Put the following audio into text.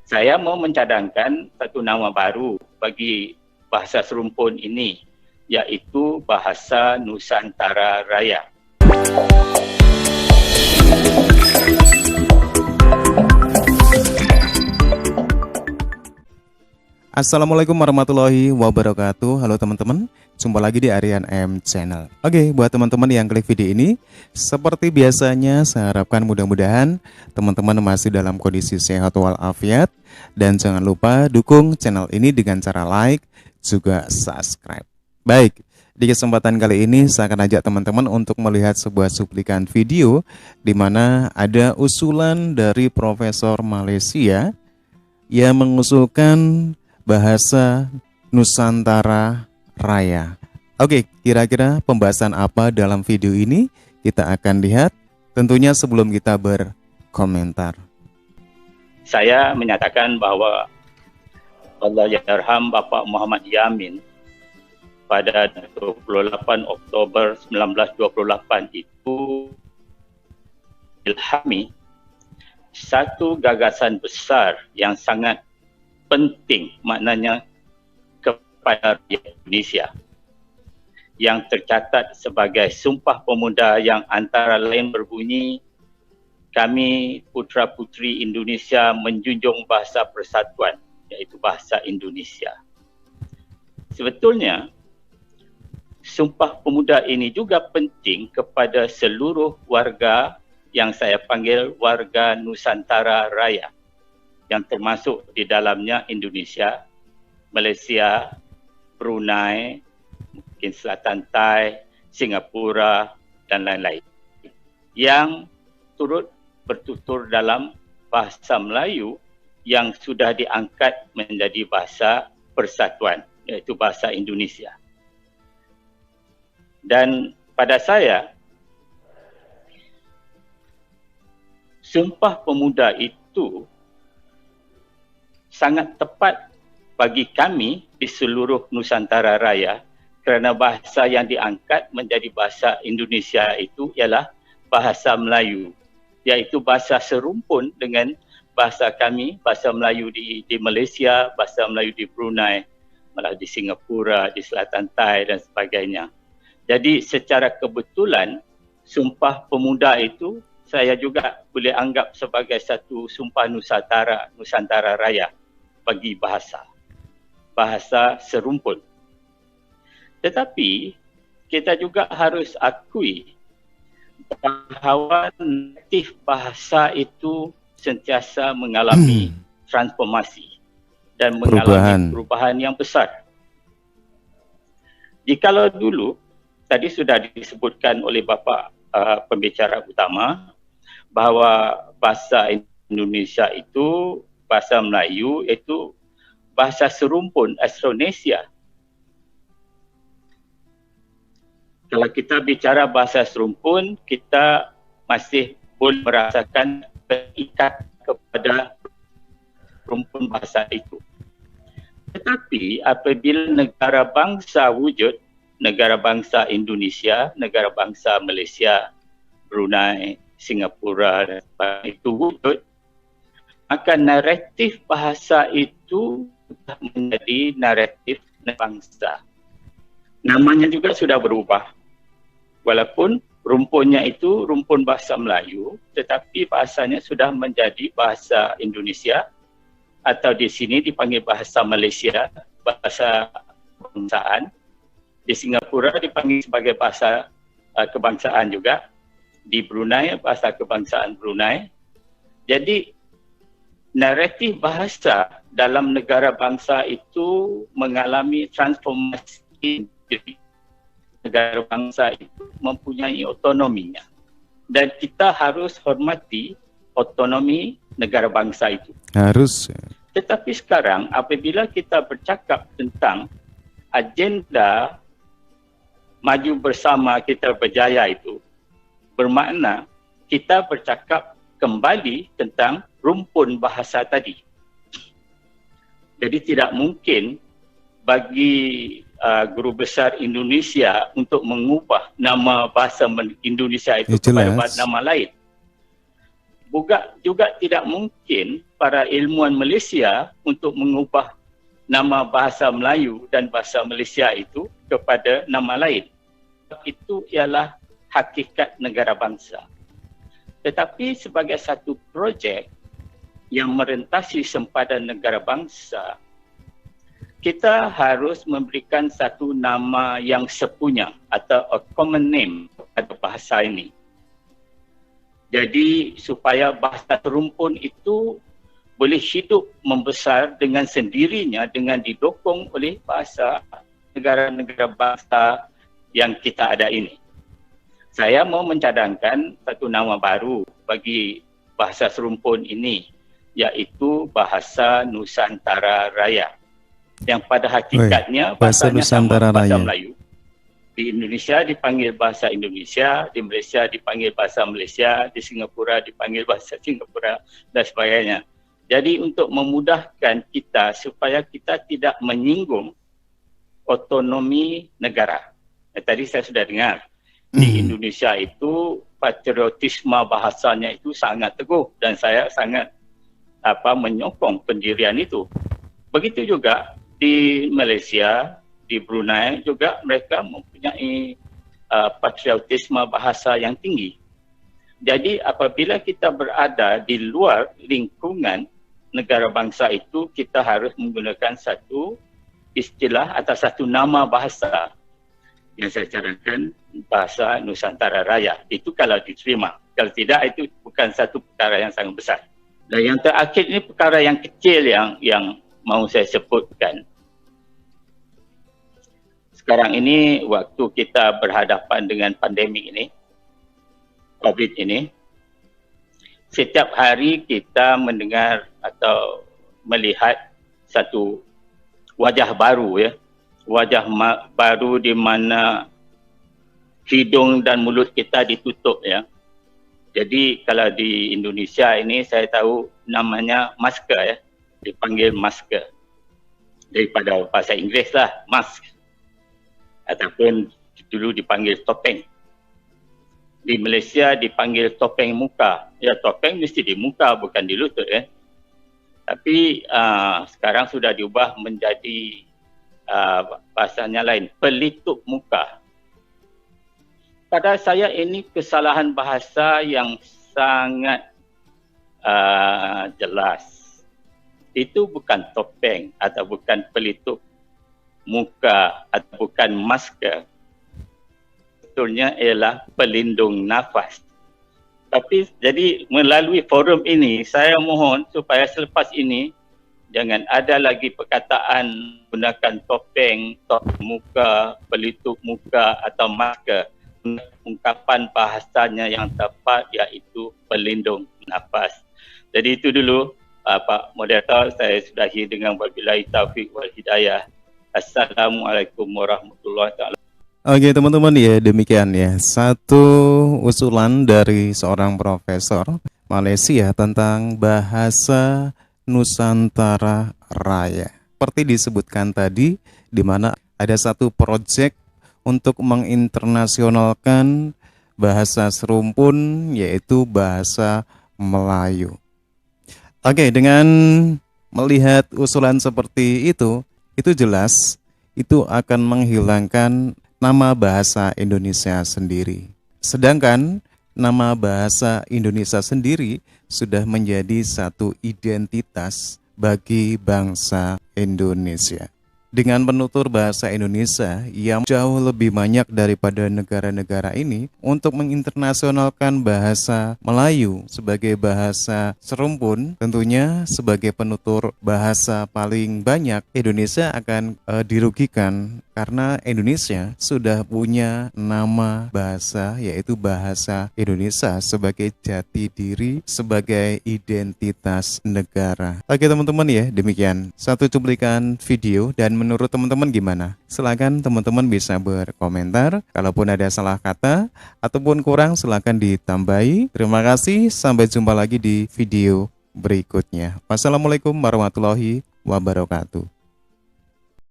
Saya mau mencadangkan satu nama baru bagi bahasa serumpun ini, iaitu Bahasa Nusantara Raya. Assalamualaikum warahmatullahi wabarakatuh. Halo teman-teman, jumpa lagi di Aryan M Channel. Oke, buat teman-teman yang klik video ini, seperti biasanya saya harapkan mudah-mudahan teman-teman masih dalam kondisi sehat walafiat. Dan jangan lupa dukung channel ini dengan cara like, juga subscribe. Baik, di kesempatan kali ini saya akan ajak teman-teman untuk melihat sebuah cuplikan video di mana ada usulan dari Profesor Malaysia yang mengusulkan Bahasa Nusantara Raya. Oke, kira-kira pembahasan apa dalam video ini? Kita akan lihat tentunya sebelum kita berkomentar. Saya menyatakan bahwa Allahyarham Bapak Muhammad Yamin pada 28 Oktober 1928 itu ilhami satu gagasan besar yang sangat penting, maknanya kepada Indonesia, yang tercatat sebagai Sumpah Pemuda yang antara lain berbunyi, kami putra-putri Indonesia menjunjung bahasa persatuan, iaitu bahasa Indonesia. Sebetulnya Sumpah Pemuda ini juga penting kepada seluruh warga yang saya panggil warga Nusantara Raya, yang termasuk di dalamnya Indonesia, Malaysia, Brunei, mungkin Selatan Thai, Singapura dan lain-lain, yang turut bertutur dalam bahasa Melayu yang sudah diangkat menjadi bahasa persatuan, iaitu bahasa Indonesia. Dan pada saya, Sumpah Pemuda itu sangat tepat bagi kami di seluruh Nusantara Raya, kerana bahasa yang diangkat menjadi bahasa Indonesia itu ialah bahasa Melayu, iaitu bahasa serumpun dengan bahasa kami, bahasa Melayu di Malaysia, bahasa Melayu di Brunei, malah di Singapura, di Selatan Thai dan sebagainya. Jadi secara kebetulan Sumpah Pemuda itu saya juga boleh anggap sebagai satu Sumpah Nusantara Raya bagi bahasa serumpun. Tetapi kita juga harus akui bahawa natif bahasa itu sentiasa mengalami transformasi dan mengalami perubahan yang besar. Jikalau dulu, tadi sudah disebutkan oleh Bapa pembicara utama, bahawa bahasa Indonesia itu, bahasa Melayu itu bahasa serumpun Austronesia. Kalau kita bicara bahasa serumpun, kita masih boleh merasakan terikat kepada rumpun bahasa itu. Tetapi apabila negara bangsa wujud, negara bangsa Indonesia, negara bangsa Malaysia, Brunei, Singapura dan itu wujud, maka naratif bahasa itu sudah menjadi naratif bangsa. Namanya juga sudah berubah. Walaupun rumpunnya itu rumpun bahasa Melayu, tetapi bahasanya sudah menjadi bahasa Indonesia, atau di sini dipanggil bahasa Malaysia, bahasa kebangsaan. Di Singapura dipanggil sebagai bahasa kebangsaan juga. Di Brunei, bahasa kebangsaan Brunei. Jadi naratif bahasa dalam negara bangsa itu mengalami transformasi. Jadi negara bangsa itu mempunyai otonominya. Dan kita harus hormati otonomi negara bangsa itu. Harus. Tetapi sekarang apabila kita bercakap tentang agenda maju bersama kita berjaya itu, bermakna kita bercakap kembali tentang rumpun bahasa tadi. Jadi tidak mungkin bagi guru besar Indonesia untuk mengubah nama bahasa Indonesia itu kepada nama lain. Juga tidak mungkin para ilmuwan Malaysia untuk mengubah nama bahasa Melayu dan bahasa Malaysia itu kepada nama lain. Itu ialah hakikat negara bangsa. Tetapi sebagai satu projek yang merentasi sempadan negara bangsa, kita harus memberikan satu nama yang sepunya atau a common name pada bahasa ini. Jadi supaya bahasa rumpun itu boleh hidup membesar dengan sendirinya dengan didokong oleh bahasa negara-negara bangsa yang kita ada ini. Saya mau mencadangkan satu nama baru bagi bahasa serumpun ini, iaitu bahasa Nusantara Raya. Yang pada hakikatnya bahasa Nusantara sama, bahasa Raya. Melayu. Di Indonesia dipanggil bahasa Indonesia, di Malaysia dipanggil bahasa Malaysia, di Singapura dipanggil bahasa Singapura dan sebagainya. Jadi untuk memudahkan kita supaya kita tidak menyinggung otonomi negara. Tadi saya sudah dengar di Indonesia itu patriotisme bahasanya itu sangat teguh dan saya sangat menyokong pendirian itu. Begitu juga di Malaysia, di Brunei juga mereka mempunyai patriotisme bahasa yang tinggi. Jadi apabila kita berada di luar lingkungan negara bangsa itu, kita harus menggunakan satu istilah atau satu nama bahasa yang saya cadangkan bahasa Nusantara Raya. Itu kalau diterima. Kalau tidak, itu bukan satu perkara yang sangat besar. Dan yang terakhir ini perkara yang kecil yang mau saya sebutkan. Sekarang ini waktu kita berhadapan dengan pandemik ini, COVID ini, setiap hari kita mendengar atau melihat satu wajah baru wajah baru di mana hidung dan mulut kita ditutup Jadi kalau di Indonesia ini saya tahu namanya masker dipanggil masker. Daripada bahasa Inggeris lah, mask. Ataupun dulu dipanggil topeng. Di Malaysia dipanggil topeng muka. Topeng mesti di muka, bukan di lutut Tapi sekarang sudah diubah menjadi bahasanya lain, pelitup muka. Pada saya ini kesalahan bahasa yang sangat jelas. Itu bukan topeng atau bukan pelitup muka atau bukan masker. Betulnya ialah pelindung nafas. Tapi jadi melalui forum ini saya mohon supaya selepas ini jangan ada lagi perkataan gunakan topeng, muka, pelitup muka atau masker. Ungkapan bahasanya yang tepat iaitu pelindung nafas. Jadi itu dulu Pak Moderator, saya sudahi dengan wabillahi taufiq wal hidayah. Assalamualaikum warahmatullahi wabarakatuh. Oke teman-teman demikian satu usulan dari seorang profesor Malaysia tentang bahasa Nusantara Raya. Seperti disebutkan tadi, di mana ada satu proyek untuk menginternasionalkan bahasa serumpun, yaitu bahasa Melayu. Oke, dengan melihat usulan seperti itu jelas itu akan menghilangkan nama bahasa Indonesia sendiri. Sedangkan nama bahasa Indonesia sendiri sudah menjadi satu identitas bagi bangsa Indonesia. Dengan penutur bahasa Indonesia yang jauh lebih banyak daripada negara-negara ini untuk menginternasionalkan bahasa Melayu sebagai bahasa serumpun, tentunya sebagai penutur bahasa paling banyak, Indonesia akan dirugikan karena Indonesia sudah punya nama bahasa, yaitu bahasa Indonesia sebagai jati diri, sebagai identitas negara. Oke teman-teman demikian satu cuplikan video, dan menurut teman-teman gimana? Silakan teman-teman bisa berkomentar. Kalaupun ada salah kata ataupun kurang, silakan ditambahi. Terima kasih, sampai jumpa lagi di video berikutnya. Wassalamualaikum warahmatullahi wabarakatuh.